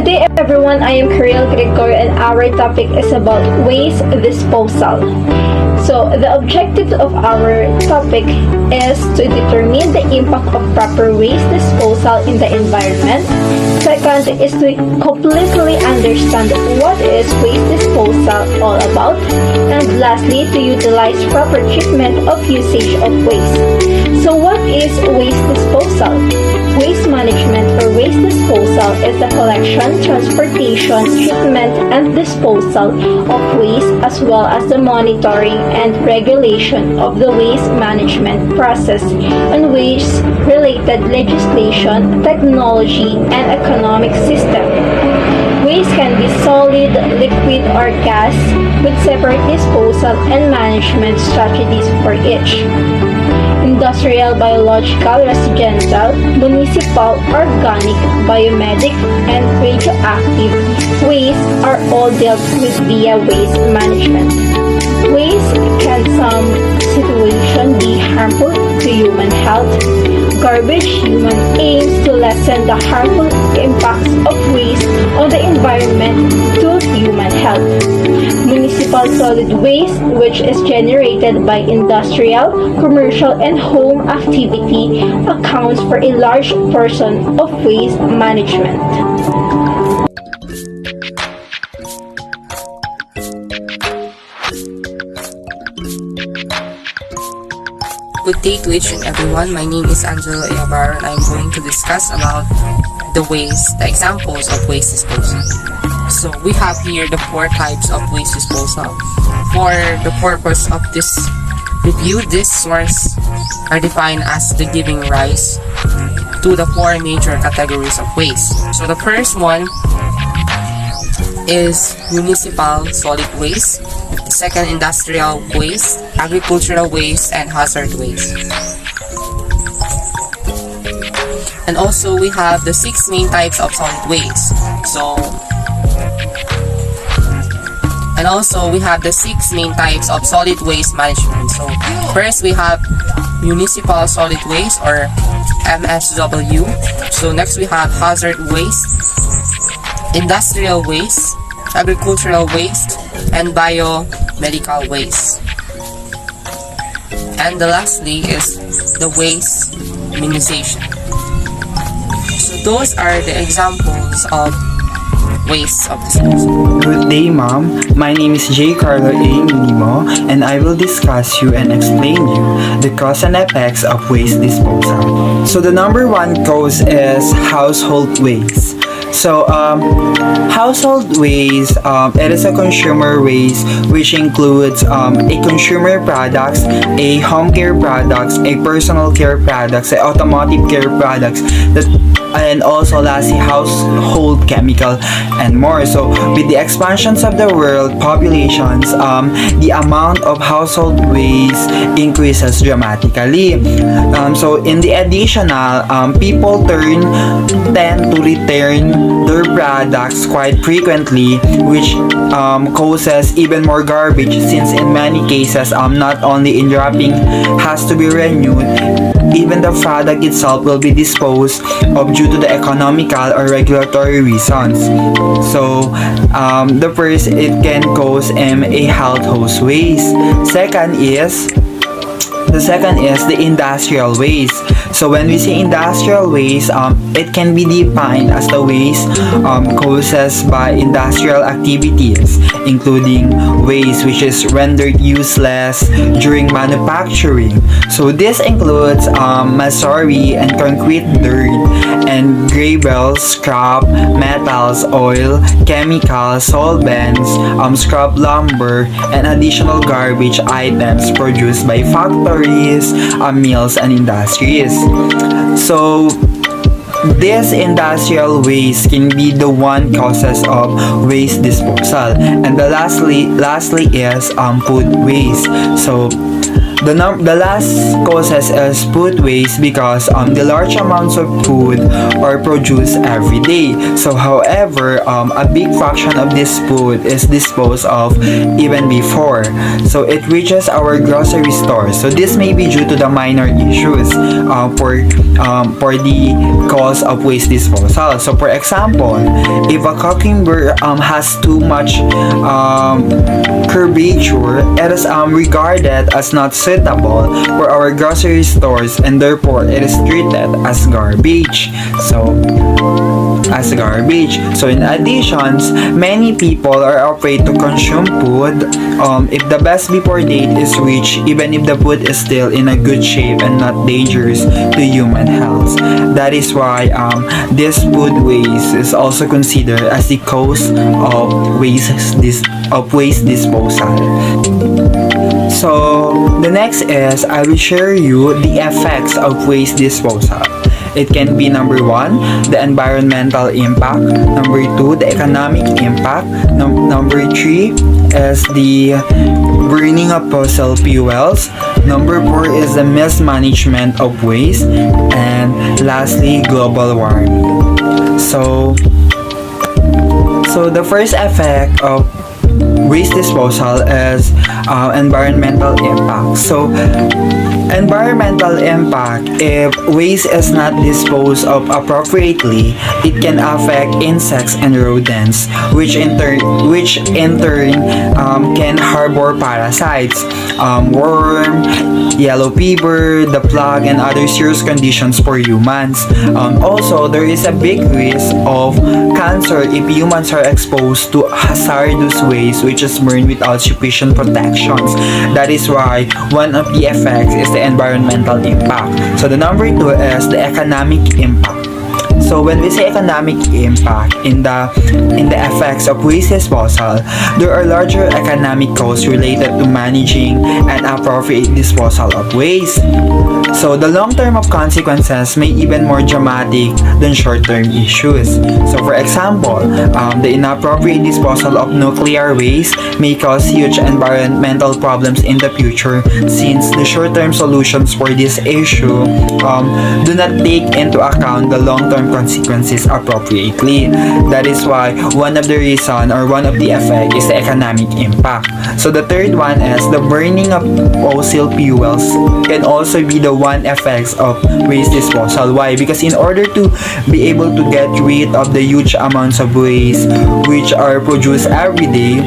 Good day everyone, I am Kirill Grigor and our topic is about waste disposal. So the objective of our topic is to determine the impact of proper waste disposal in the environment. Second is to completely understand what is waste disposal all about. And lastly, to utilize proper treatment of usage of waste. So what is waste disposal? Waste management or waste disposal is the collection, transportation, treatment, and disposal of waste as well as the monitoring and regulation of the waste management process and waste-related legislation, technology, and economic system. Waste can be solid, liquid, or gas with separate disposal and management strategies for each. Industrial, biological, residential, municipal, organic, biomedic, and radioactive waste are all dealt with via waste management. Waste can some situation be harmful to human health. Garbage human aims to lessen the harmful impacts of waste on the environment to human health. Municipal solid waste, which is generated by industrial, commercial, and home activity, accounts for a large portion of waste management. Good day to each and everyone. My name is Angelo Ayabar and I'm going to discuss about the examples of waste disposal. So we have here the 4 types of waste disposal. For the purpose of this review, these sources are defined as the giving rise to the 4 major categories of waste. So the first one is municipal solid waste. The second, industrial waste, agricultural waste, and hazard waste. And also we have the 6 main types of solid waste. And also we have the 6 main types of solid waste management. So first we have municipal solid waste or MSW. So next we have hazard waste, industrial waste, agricultural waste, and biomedical waste. And the lastly is the waste minimization. So those are the examples of waste of disposal. Good day, Mom. My name is J. Carlo A. Minimo, and I will discuss you and explain you the cause and effects of waste disposal. So the number 1 cause is household waste. So, household waste, it is a consumer waste which includes a consumer products, a home care products, a personal care products, a automotive care products, and also lastly household chemical and more. So with the expansions of the world populations, the amount of household waste increases dramatically. So in the additional, people tend to return their products quite frequently, which causes even more garbage, since in many cases not only in wrapping has to be renewed, even the product itself will be disposed of due to the economical or regulatory reasons. So the first, it can cause a household waste. The second is the industrial waste. So when we say industrial waste, it can be defined as the waste caused by industrial activities, including waste which is rendered useless during manufacturing. So this includes masonry and concrete dirt and gravel, scrap, metals, oil, chemicals, solvents, scrap lumber, and additional garbage items produced by factories, mills, and industries. So this industrial waste can be the one causes of waste disposal. And the lastly is food waste. So The last causes is food waste because the large amounts of food are produced every day. So however, a big fraction of this food is disposed of even before. So it reaches our grocery stores. So this may be due to the minor issues for the cause of waste disposal. So for example, if a cucumber has too much curvature, it is regarded as not suitable for our grocery stores, and therefore it is treated as garbage. So in addition, many people are afraid to consume food if the best before date is reached, even if the food is still in a good shape and not dangerous to human health. That is why this food waste is also considered as the cause of waste disposal. So the next is I will share you the effects of waste disposal. It can be number 1, the environmental impact. Number 2, the economic impact. Number 3 is the burning of fossil fuels. Number 4 is the mismanagement of waste. And lastly, global warming. So the first effect of waste disposal is environmental impact. So environmental impact, if waste is not disposed of appropriately, it can affect insects and rodents, which in turn can harbor parasites, worm, yellow fever, the plague, and other serious conditions for humans. Also, there is a big risk of cancer if humans are exposed to hazardous waste which is burned without sufficient protections. That is why one of the effects is the environmental impact. So the number 2 is the economic impact. So when we say economic impact in the effects of waste disposal, there are larger economic costs related to managing and appropriate disposal of waste. So the long-term of consequences may even more dramatic than short-term issues. So for example, the inappropriate disposal of nuclear waste may cause huge environmental problems in the future, since the short-term solutions for this issue do not take into account the long-term consequences appropriately. That is why one of the reason or one of the effect is the economic impact. So the third one is the burning of fossil fuels can also be the one effects of waste disposal. Why? Because in order to be able to get rid of the huge amounts of waste which are produced every day,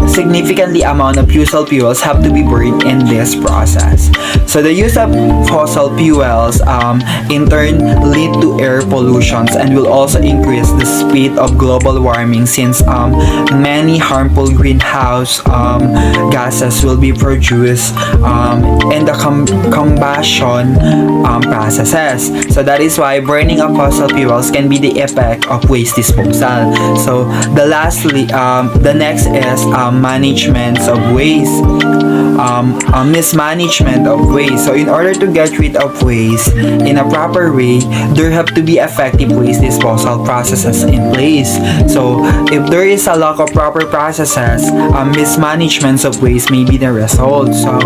significantly amount of fossil fuels have to be burned in this process. So the use of fossil fuels in turn lead to air pollutions and will also increase the speed of global warming, since many harmful greenhouse gases will be produced in the combustion processes. So that is why burning of fossil fuels can be the effect of waste disposal. So the next is management of waste. Mismanagement of waste. So in order to get rid of waste in a proper way, there have to be effective waste disposal processes in place. So if there is a lack of proper processes, mismanagements of waste may be the result. So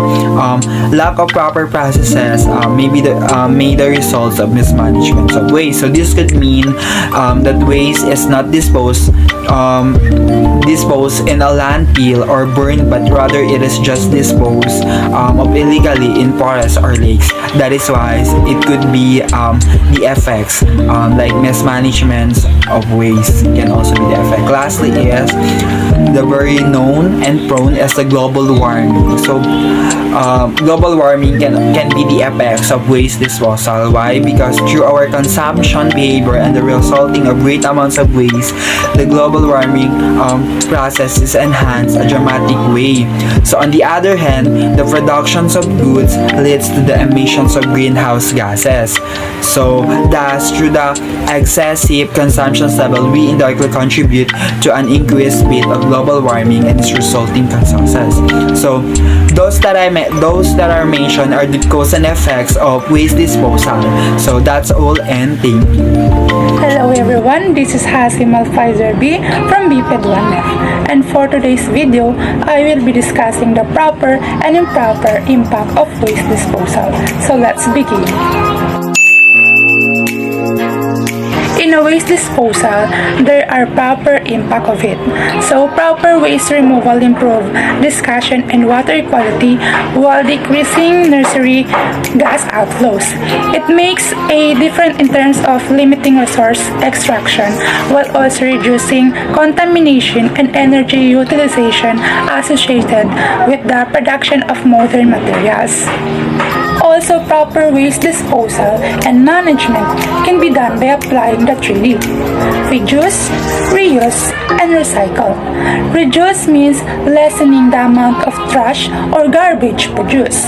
lack of proper processes may be the results of mismanagement of waste. So this could mean that waste is not disposed in a landfill or burned, but rather it is just disposed of illegally in forests or lakes. That is why it could be the effects like mismanagement of waste can also be the effect. Lastly is the very known and prone as the global warming. So global warming can be the effects of waste disposal. Why? Because through our consumption behavior and the resulting of great amounts of waste, the global warming process is enhanced a dramatic way. So on the other hand, the productions of goods leads to the emissions of greenhouse gases. So thus, through the excessive consumption level, we indirectly contribute to an increased speed of global warming and its resulting consequences. So those that are mentioned are the cause and effects of waste disposal. So that's all, and thank you. Hello everyone, this is Hasim Alfaizer Claire B. from BPED 1F. And for today's video, I will be discussing the proper and improper impact of waste disposal. So let's begin. In a waste disposal, there are proper impact of it. So proper waste removal improve discussion and water quality while decreasing nursery gas outflows. It makes a difference in terms of limiting resource extraction while also reducing contamination and energy utilization associated with the production of modern materials. Also, proper waste disposal and management can be done by applying the 3D: reduce, reuse, and recycle. Reduce means lessening the amount of trash or garbage produced.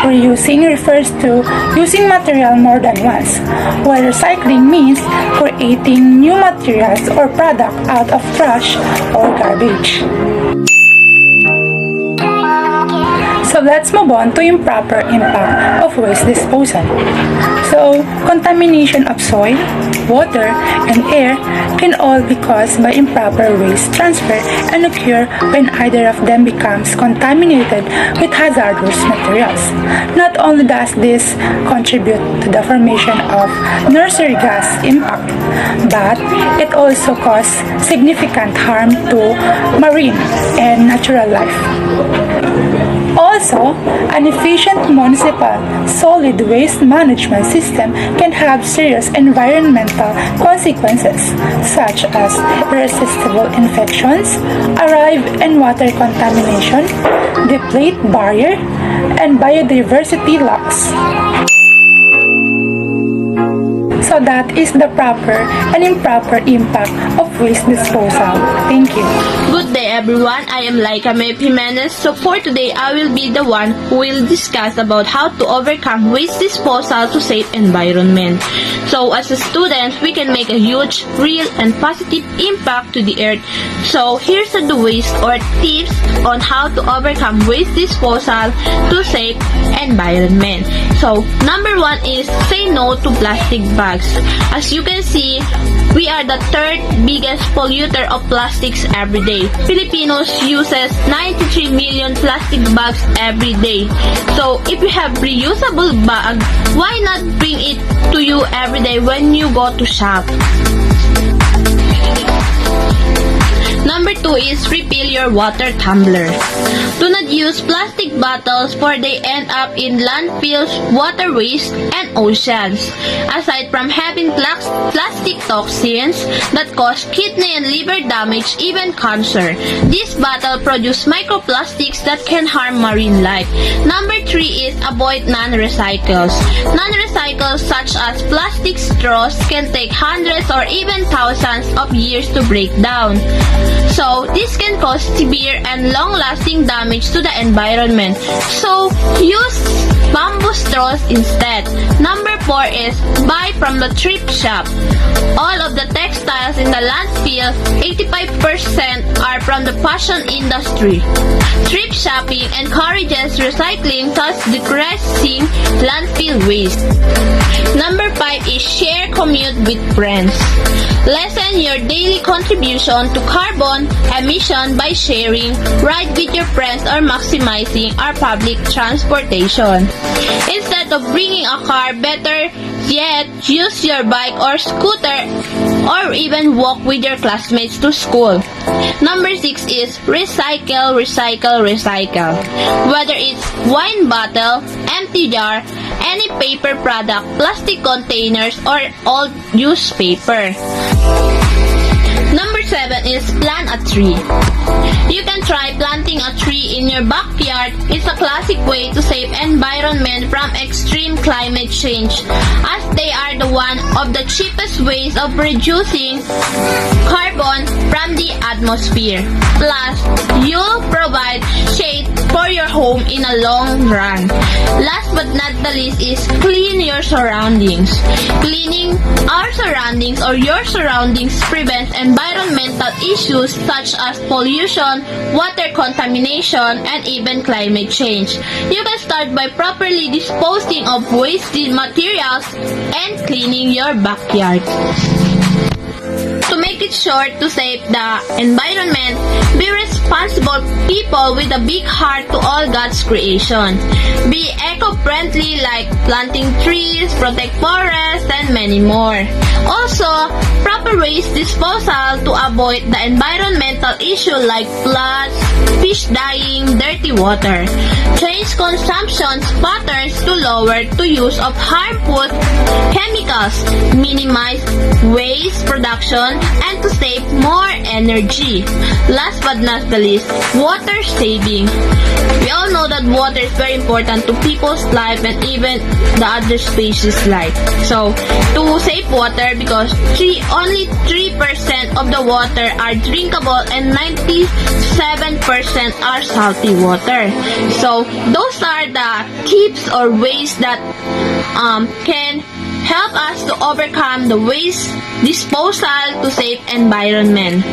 Reusing refers to using material more than once, while recycling means creating new materials or product out of trash or garbage. So let's move on to improper impact of waste disposal. So contamination of soil, water, and air can all be caused by improper waste transfer and occur when either of them becomes contaminated with hazardous materials. Not only does this contribute to the formation of nursery gas impact, but it also causes significant harm to marine and natural life. Also, an efficient municipal solid waste management system can have serious environmental consequences such as irresistible infections, arrive and water contamination, deplete barrier, and biodiversity loss. So that is the proper and improper impact of waste disposal. Thank you. Good day everyone, I am Laika May Jimenez. So for today, I will be the one who will discuss about how to overcome waste disposal to save environment. So as a student, we can make a huge, real and positive impact to the earth. So here's the ways or tips on how to overcome waste disposal to save environment. So number one is say no to plastic bags. As you can see, we are the third biggest polluter of plastics every day. Filipinos uses 93 million plastic bags every day. So if you have reusable bag, why not bring it to you every day when you go to shop? Number 2 is refill your water tumbler. Do not use plastic bottles for they end up in landfills, waterways, and oceans. Aside from having plastic toxins that cause kidney and liver damage, even cancer, this bottle produce microplastics that can harm marine life. Number 3 is avoid non-recycles. Non-recycles such as plastic straws can take hundreds or even thousands of years to break down. So, this can cause severe and long-lasting damage to the environment. So, use bamboo straws instead. Number 4 is buy from the thrift shop. All of the textiles in the landfill, 85% are from the fashion industry. Thrift shopping encourages recycling, thus decreasing landfill waste. Number 5 is share commute with friends. Lessen your daily contribution to carbon emission by sharing, ride with your friends, or maximizing our public transportation. Instead of bringing a car, better yet use your bike or scooter or even walk with your classmates to school. Number 6 is recycle, recycle, recycle. Whether it's wine bottle, empty jar, any paper product, plastic containers, or old newspaper. Number 7 is plant a tree. You can try planting a tree in your backyard. It's a classic way to save environment from extreme climate change, as they are the one of the cheapest ways of reducing carbon from the atmosphere. Plus, you'll provide shade for your home in a long run. Last but not the least is clean your surroundings. Cleaning our surroundings or your surroundings prevents environmental issues such as pollution, water contamination, and even climate change. You can start by properly disposing of waste materials and cleaning your backyard. To to make it short to save the environment, be responsible people with a big heart to all God's creation. Be eco-friendly like planting trees, protect forests, and many more. Also, proper waste disposal to avoid the environmental issue like floods, fish dying, dirty water. Change consumption patterns to lower the use of harmful chemicals, minimize waste production, and to save more energy. Last but not the least, water saving. We all know that water is very important to people's life and even the other species' life. So, to save water, because only 3% of the water are drinkable and 97% are salty water. So, those are the tips or ways that can help us to overcome the waste disposal to save environment.